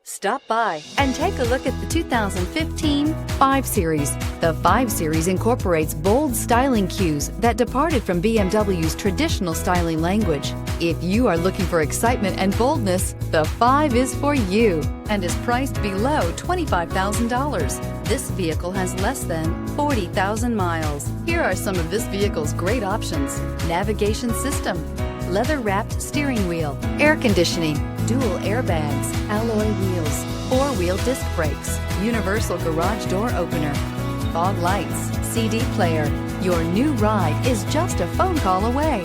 Stop by and take a look at the 2015 5 Series. The 5 Series incorporates bold styling cues that departed from BMW's traditional styling language. If you are looking for excitement and boldness, the 5 is for you and is priced below $25,000. This vehicle has less than 40,000 miles. Here are some of this vehicle's great options: navigation system, leather-wrapped steering wheel, air conditioning, dual airbags, alloy wheels, 4-wheel disc brakes, universal garage door opener, fog lights, CD player. Your new ride is just a phone call away.